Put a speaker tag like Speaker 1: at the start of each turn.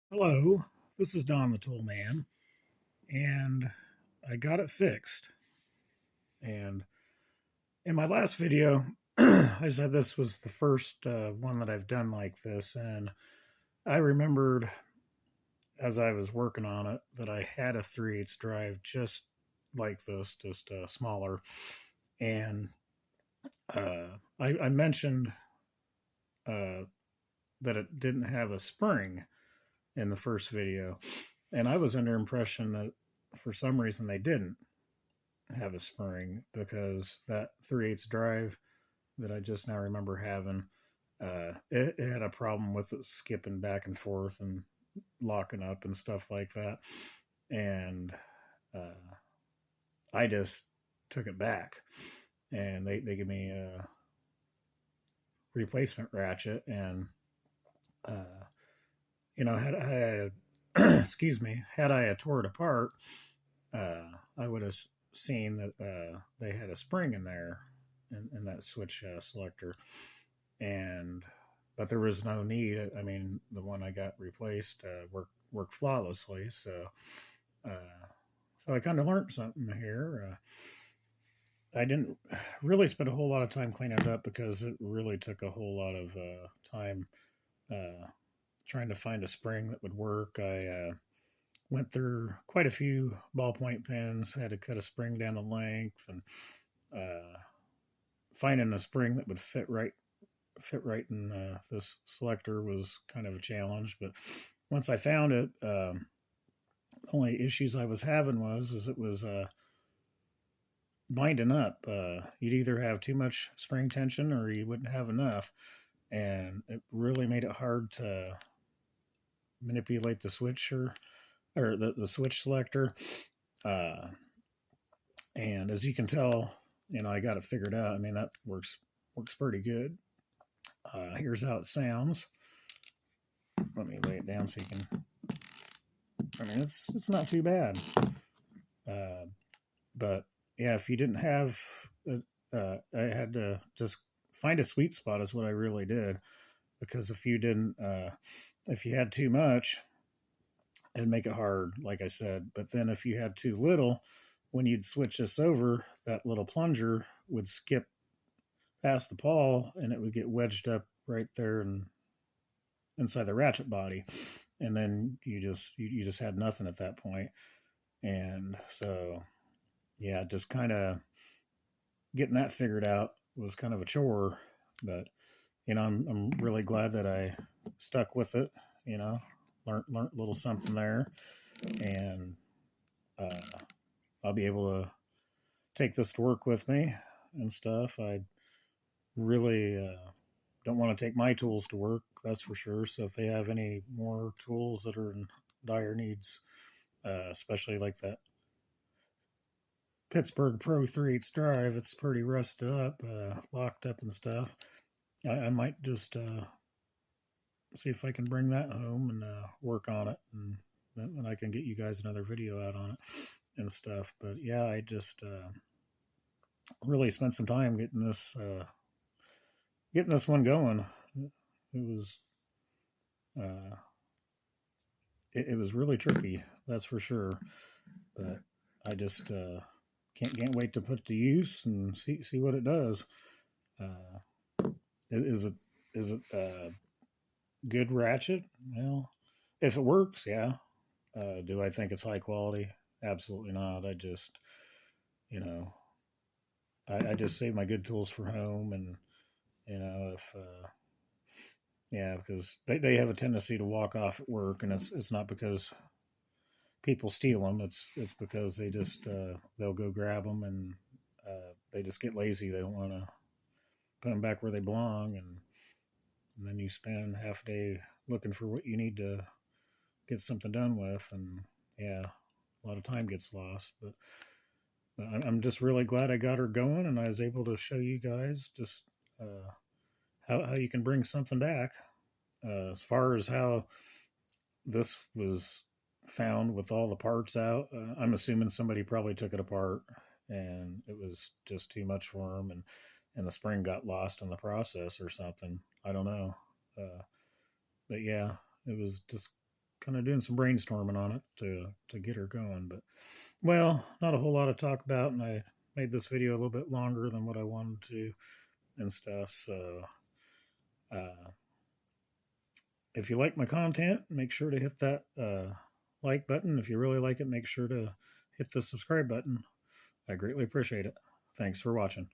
Speaker 1: Hello, this is Don the Tool Man, and I got it fixed. And in my last video, I said this was the first one that I've done like this, and I remembered as I was working on it that I had a 3/8 drive just like this, just smaller. And I mentioned uh, that it didn't have a spring in the first video, and I was under impression that for some reason they didn't have a spring because that 3/8 drive that I just now remember having, it had a problem with it skipping back and forth and locking up and stuff like that. And uh, I just took it back, and they gave me a replacement ratchet. And uh, had I excuse me, had I tore it apart, I would have seen that they had a spring in there in that switch selector, and but there was no need. I mean, the one I got replaced worked flawlessly. So I kind of learned something here. I didn't really spend a whole lot of time cleaning it up because it really took a whole lot of time uh, trying to find a spring that would work. I went through quite a few ballpoint pens, had to cut a spring down to length, and finding a spring that would fit right in this selector was kind of a challenge. But once I found it, the only issues I was having was it was binding up. You'd either have too much spring tension or you wouldn't have enough, and it really made it hard to manipulate the switcher or the switch selector. Uh, and as you can tell, I got it figured out. I mean, that works pretty good. Here's how it sounds. Let me lay it down so you can. I mean, it's not too bad. Uh, but yeah, if you didn't have, I had to just find a sweet spot is what I really did, because if you didn't, if you had too much, it'd make it hard, like I said. But then if you had too little, when you'd switch this over, that little plunger would skip past the pawl and it would get wedged up right there and inside the ratchet body, and then you just had nothing at that point. And so yeah, just kind of getting that figured out was kind of a chore. But I'm really glad that I stuck with it. Learned a little something there, and uh, I'll be able to take this to work with me and stuff. I really don't want to take my tools to work, that's for sure. So if they have any more tools that are in dire needs, especially like that Pittsburgh Pro 3/8 drive, it's pretty rusted up, locked up and stuff. I might just see if I can bring that home and work on it, and then I can get you guys another video out on it and stuff. But yeah, I just really spent some time getting this one going. It was uh, it was really tricky, that's for sure. But I just can't wait to put it to use and see what it does. Uh, is it good ratchet? Well, if it works, yeah. Do I think it's high quality? Absolutely not. I just, you know, I just save my good tools for home, and if yeah, because they have a tendency to walk off at work, and it's not because people steal them. It's because they'll go grab them, and they just get lazy. They don't want to put them back where they belong, and then you spend half a day looking for what you need to get something done with, and yeah, a lot of time gets lost. But I'm just really glad I got her going, and I was able to show you guys just how you can bring something back. As far as how this was found with all the parts out, I'm assuming somebody probably took it apart and it was just too much for them, and the spring got lost in the process or something. I don't know. But yeah, it was just kind of doing some brainstorming on it to get her going. But well, not a whole lot to talk about, and I made this video a little bit longer than what I wanted to and stuff. So uh, if you like my content, make sure to hit that like button. If you really like it, make sure to hit the subscribe button. I greatly appreciate it. Thanks for watching.